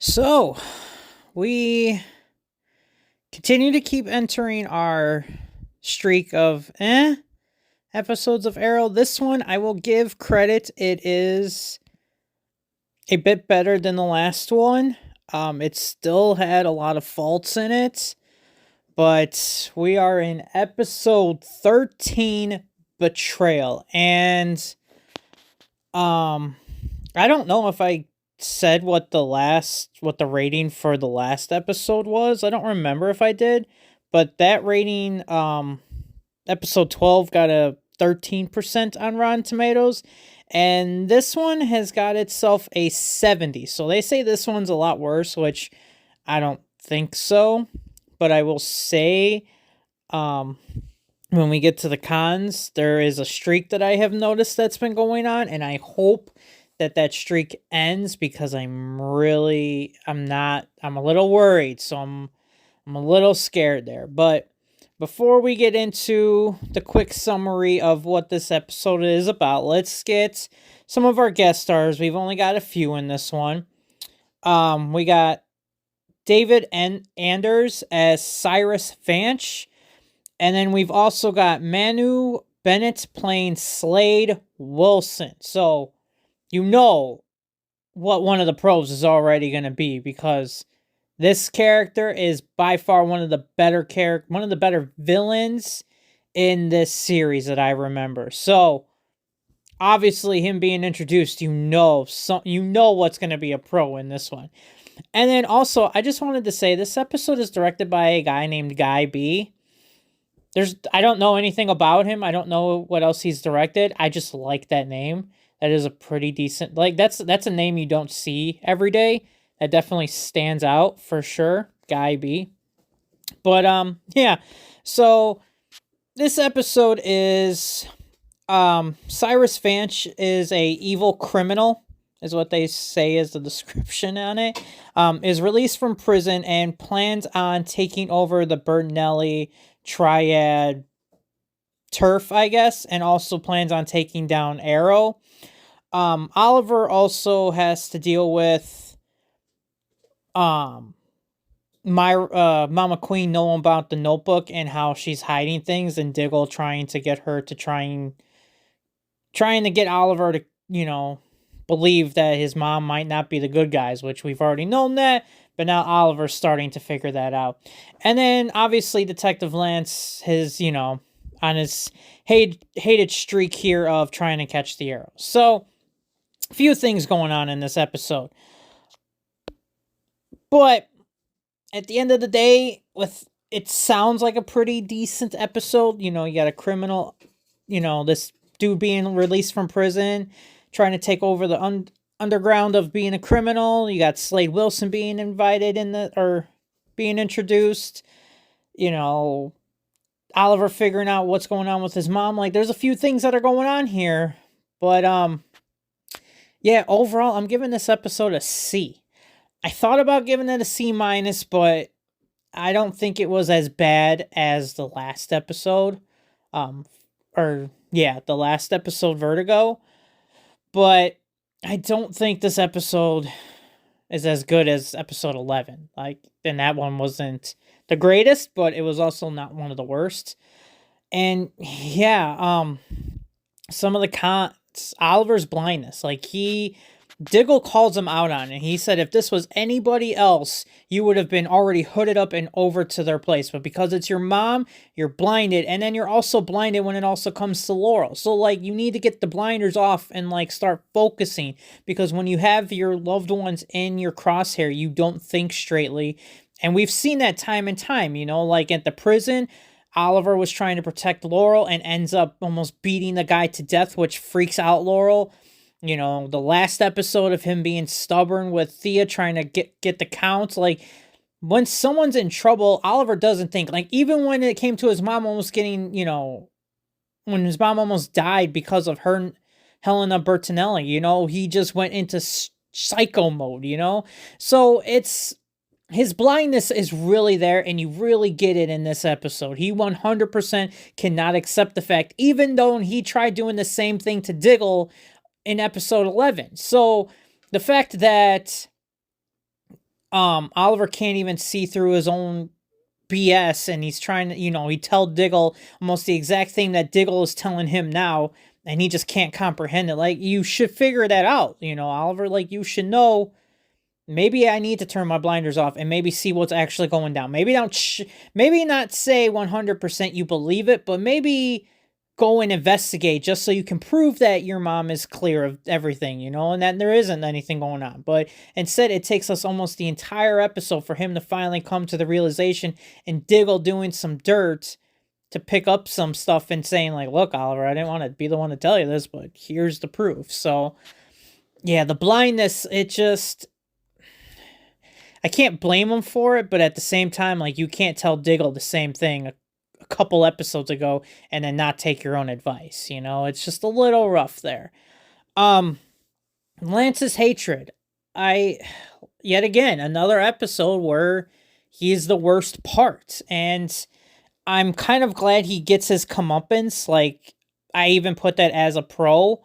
So, we continue to keep entering our streak of episodes of Arrow. This one, I will give credit. It is a bit better than the last one. It still had a lot of faults in it, but we are in episode 13, Betrayal. And I don't know if I said what the rating for the last episode was. I don't remember if I did, but that rating, episode 12 got a 13% on Rotten Tomatoes, and this one has got itself a 70. So they say this one's a lot worse, which I don't think so. But I will say, when we get to the cons, there is a streak that I have noticed that's been going on, and I hope that streak ends because I'm a little worried, so I'm a little scared there. But before we get into the quick summary of what this episode is about, let's get some of our guest stars. We've only got a few in this one. We got David Anders as Cyrus Vanch. And then we've also got Manu Bennett playing Slade Wilson. So, you know what one of the pros is already going to be, because this character is by far one of the better villains in this series that I remember. So, obviously him being introduced, you know what's going to be a pro in this one. And then also, I just wanted to say this episode is directed by a guy named Guy B. I don't know anything about him. I don't know what else he's directed. I just like that name. That is a pretty decent, that's a name you don't see every day. That definitely stands out for sure. Guy B. But yeah. So this episode is Cyrus Vanch is a evil criminal, is what they say is the description on it. Is released from prison and plans on taking over the Berlanti triad turf, I guess, and also plans on taking down Arrow. Oliver also has to deal with Mama Queen knowing about the notebook and how she's hiding things, and Diggle trying to get her to trying to get Oliver to, believe that his mom might not be the good guys, which we've already known that, but now Oliver's starting to figure that out. And then, obviously, Detective Lance, on his hated streak here of trying to catch the Arrow. So, a few things going on in this episode. But, at the end of the day, it sounds like a pretty decent episode. You got a criminal, this dude being released from prison, trying to take over the underground of being a criminal. You got Slade Wilson being being introduced. Oliver figuring out what's going on with his mom. There's a few things that are going on here. But, yeah, overall, I'm giving this episode a C. I thought about giving it a C-, but I don't think it was as bad as the last episode. The last episode, Vertigo. But I don't think this episode is as good as episode 11. And that one wasn't the greatest, but it was also not one of the worst. And yeah, some of the cons, Oliver's blindness. Diggle calls him out on it. He said if this was anybody else, you would have been already hooded up and over to their place. But because it's your mom, you're blinded. And then you're also blinded when it also comes to Laurel. So, you need to get the blinders off and, start focusing. Because when you have your loved ones in your crosshair, you don't think straightly. And we've seen that time and time, at the prison, Oliver was trying to protect Laurel and ends up almost beating the guy to death, which freaks out Laurel. The last episode of him being stubborn with Thea trying to get the counts. When someone's in trouble, Oliver doesn't think. Even when it came to his mom almost getting, when his mom almost died because of her, Helena Bertinelli, he just went into psycho mode, So his blindness is really there, and you really get it in this episode. He 100% cannot accept the fact, even though he tried doing the same thing to Diggle in episode 11. So the fact that Oliver can't even see through his own BS, and he's trying to, he tell Diggle almost the exact thing that Diggle is telling him now, and he just can't comprehend it. Like, you should figure that out, Oliver. Like, you should know, maybe I need to turn my blinders off and maybe see what's actually going down. Maybe maybe not say 100% you believe it, but maybe go and investigate just so you can prove that your mom is clear of everything, and that there isn't anything going on. But instead, it takes us almost the entire episode for him to finally come to the realization, and Diggle doing some dirt to pick up some stuff and saying, like, look, Oliver, I didn't want to be the one to tell you this, but here's the proof. So, yeah, the blindness, I can't blame him for it, but at the same time, like, you can't tell Diggle the same thing a couple episodes ago and then not take your own advice, It's just a little rough there. Lance's hatred. Yet again, another episode where he's the worst part, and I'm kind of glad he gets his comeuppance. Like, I even put that as a pro,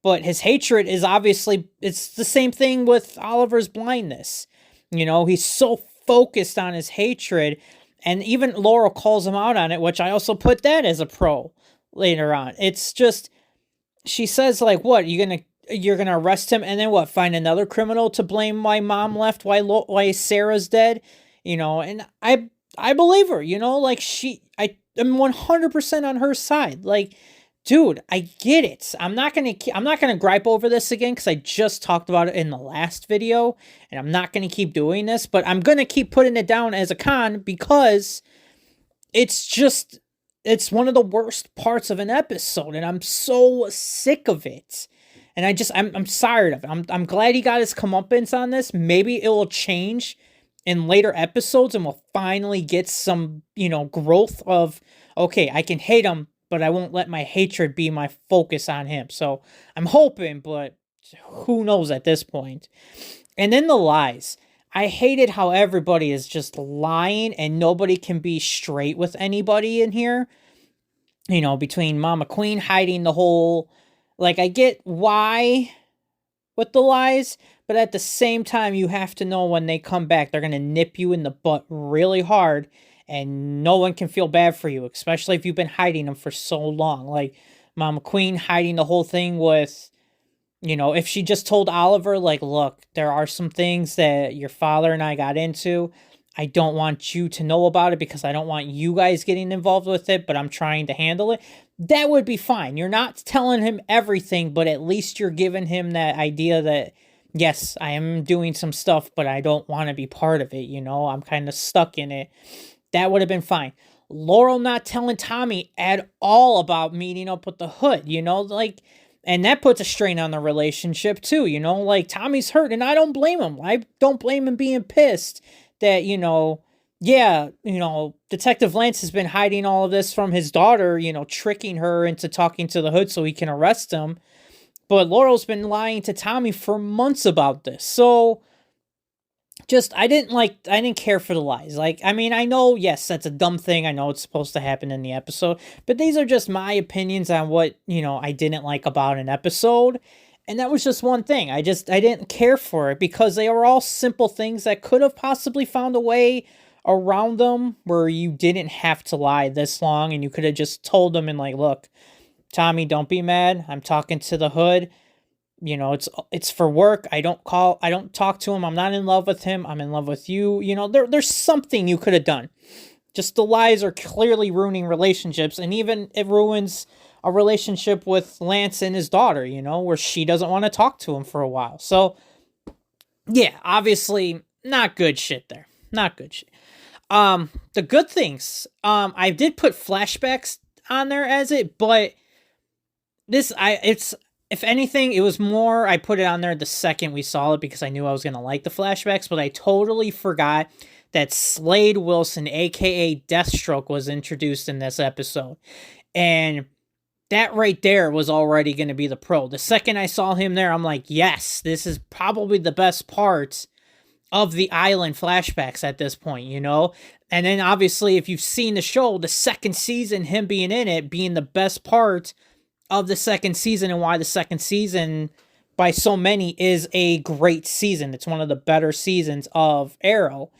but his hatred is obviously, it's the same thing with Oliver's blindness. He's so focused on his hatred, and even Laurel calls him out on it, which I also put that as a pro later on. It's just, she says, like, what, you're gonna arrest him and then what, find another criminal to blame why mom left, why Sarah's dead, and I believe her, like, I am 100% on her side. Like, dude, I get it. I'm not gonna gripe over this again because I just talked about it in the last video, and I'm not gonna keep doing this, but I'm gonna keep putting it down as a con because it's one of the worst parts of an episode, and I'm so sick of it. And I'm tired of it. I'm glad he got his comeuppance on this. Maybe it will change in later episodes, and we'll finally get some, growth of, okay, I can hate him, but I won't let my hatred be my focus on him. So I'm hoping, but who knows at this point. And then the lies. I hated how everybody is just lying and nobody can be straight with anybody in here. Between Mama Queen hiding the whole, like, I get why with the lies, but at the same time, you have to know when they come back, they're going to nip you in the butt really hard. And no one can feel bad for you, especially if you've been hiding them for so long. Like, Mama Queen hiding the whole thing with, if she just told Oliver, like, look, there are some things that your father and I got into. I don't want you to know about it because I don't want you guys getting involved with it, but I'm trying to handle it. That would be fine. You're not telling him everything, but at least you're giving him that idea that, yes, I am doing some stuff, but I don't want to be part of it. I'm kind of stuck in it. That would have been fine. Laurel not telling Tommy at all about meeting up with the Hood, like, and that puts a strain on the relationship too, like, Tommy's hurt, and I don't blame him. I don't blame him being pissed that, Detective Lance has been hiding all of this from his daughter, tricking her into talking to the Hood so he can arrest him. But Laurel's been lying to Tommy for months about this. So, I didn't care for the lies. Like, I mean, I know, yes, that's a dumb thing. I know it's supposed to happen in the episode, but these are just my opinions on what, I didn't like about an episode. And that was just one thing. I didn't care for it because they were all simple things that could have possibly found a way around them where you didn't have to lie this long and you could have just told them and, like, look, Tommy, don't be mad. I'm talking to the Hood. It's for work. I don't talk to him. I'm not in love with him. I'm in love with you. There's something you could have done. Just the lies are clearly ruining relationships, and even it ruins a relationship with Lance and his daughter, where she doesn't want to talk to him for a while. So, yeah, obviously not good shit there. Not good shit. The good things, I did put flashbacks on there as it, but if anything, it was more, I put it on there the second we saw it because I knew I was going to like the flashbacks, but I totally forgot that Slade Wilson, aka Deathstroke, was introduced in this episode. And that right there was already going to be the pro. The second I saw him there, I'm like, yes, this is probably the best part of the island flashbacks at this point, And then obviously, if you've seen the show, the second season, him being in it, being the best part of the second season, and why the second season by so many is a great season. It's one of the better seasons of Arrow.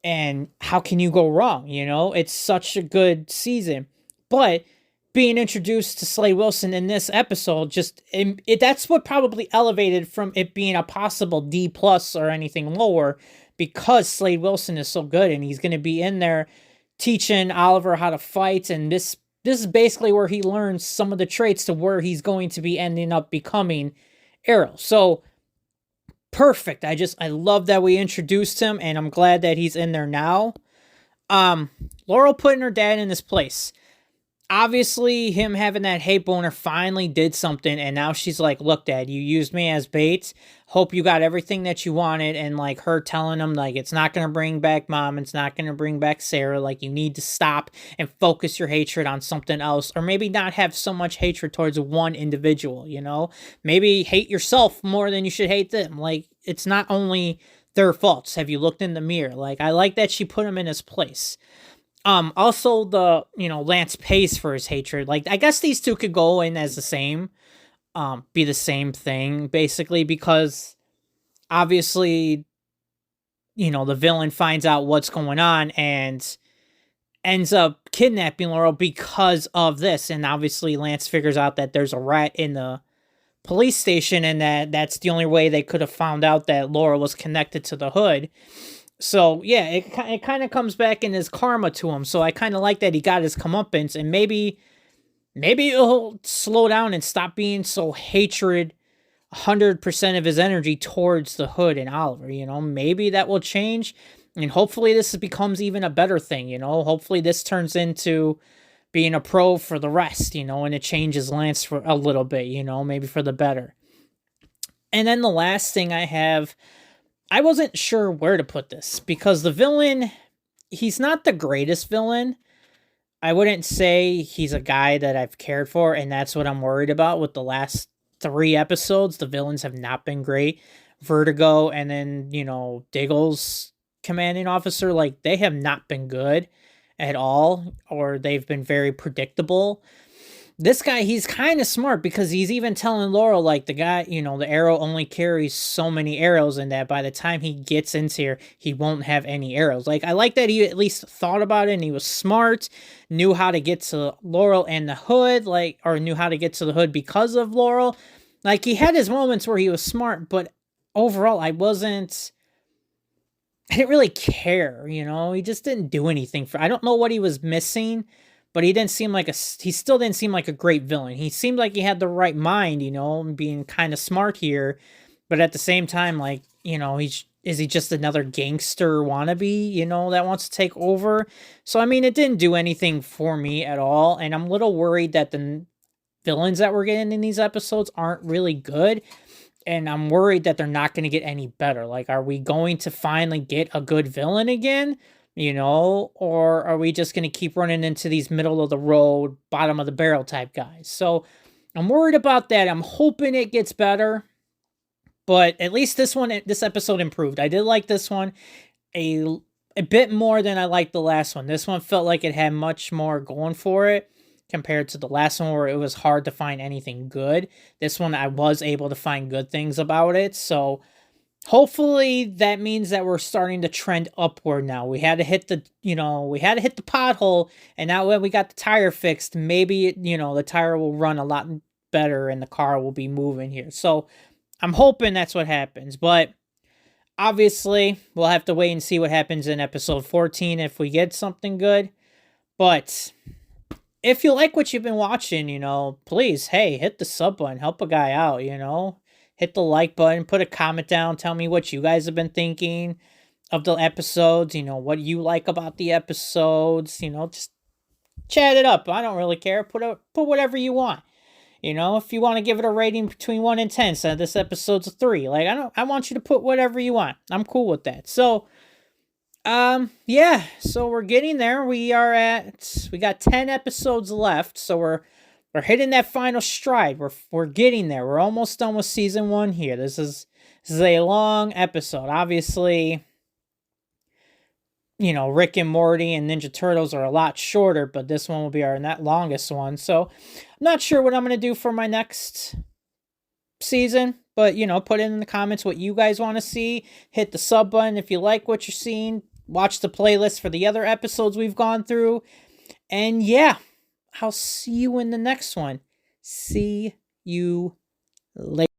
And how can you go wrong? You know, it's such a good season. But being introduced to Slade Wilson in this episode, that's what probably elevated from it being a possible D plus or anything lower, because Slade Wilson is so good and he's going to be in there teaching Oliver how to fight. And this is basically where he learns some of the traits to where he's going to be ending up becoming Arrow. So perfect. I love that we introduced him, and I'm glad that he's in there now. Laurel putting her dad in his place. Obviously, him having that hate boner finally did something, and now she's like, look, Dad, you used me as bait. Hope you got everything that you wanted. And like her telling him, like, it's not going to bring back Mom. It's not going to bring back Sarah. Like, you need to stop and focus your hatred on something else, or maybe not have so much hatred towards one individual, you know? Maybe hate yourself more than you should hate them. Like, it's not only their faults. Have you looked in the mirror? Like, I like that she put him in his place. Also Lance pays for his hatred. Like, I guess these two could go in as the same, be the same thing, basically, because obviously, the villain finds out what's going on and ends up kidnapping Laurel because of this. And obviously Lance figures out that there's a rat in the police station, and that's the only way they could have found out that Laurel was connected to the hood. So, yeah, it kind of comes back in his karma to him. So I kind of like that he got his comeuppance, and maybe he'll slow down and stop being so hatred, 100% of his energy towards the hood and Oliver. Maybe that will change, and hopefully this becomes even a better thing. Hopefully this turns into being a pro for the rest, and it changes Lance for a little bit, maybe for the better. And then the last thing I have, I wasn't sure where to put this, because the villain, he's not the greatest villain. I wouldn't say he's a guy that I've cared for, and that's what I'm worried about with the last 3 episodes. The villains have not been great. Vertigo and then, Diggle's commanding officer, like, they have not been good at all, or they've been very predictable. This guy, he's kind of smart, because he's even telling Laurel, like, the guy, the arrow only carries so many arrows, and that by the time he gets into here, he won't have any arrows. Like, I like that he at least thought about it, and he was smart, knew how to get to Laurel and the hood, or knew how to get to the hood because of Laurel. Like, he had his moments where he was smart, but overall, I didn't really care, he just didn't do anything I don't know what he was missing. But he still didn't seem like a great villain. He seemed like he had the right mind, being kind of smart here. But at the same time, like, is he just another gangster wannabe, that wants to take over? So, I mean, it didn't do anything for me at all. And I'm a little worried that the villains that we're getting in these episodes aren't really good. And I'm worried that they're not going to get any better. Like, are we going to finally get a good villain again? Or are we just going to keep running into these middle of the road, bottom of the barrel type guys? So I'm worried about that. I'm hoping it gets better, but at least this episode improved. I did like this one a bit more than I liked the last one. This one felt like it had much more going for it compared to the last one, where it was hard to find anything good. This one, I was able to find good things about it. So hopefully that means that we're starting to trend upward now. We had to hit the pothole, and now when we got the tire fixed, maybe, the tire will run a lot better and the car will be moving here. So I'm hoping that's what happens, but obviously we'll have to wait and see what happens in episode 14 if we get something good. But if you like what you've been watching, please, hey, hit the sub button, help a guy out, hit the like button, put a comment down, tell me what you guys have been thinking of the episodes, what you like about the episodes, just chat it up. I don't really care. Put whatever you want. If you want to give it a rating between 1 and 10, so this episode's a 3. Like, I want you to put whatever you want. I'm cool with that. So, yeah, so we're getting there. We got 10 episodes left, so we're hitting that final stride. We're getting there. We're almost done with season 1 here. This is a long episode. Obviously, Rick and Morty and Ninja Turtles are a lot shorter, but this one will be our longest one. So I'm not sure what I'm going to do for my next season, But, put in the comments what you guys want to see. Hit the sub button if you like what you're seeing. Watch the playlist for the other episodes we've gone through. And yeah, I'll see you in the next one. See you later.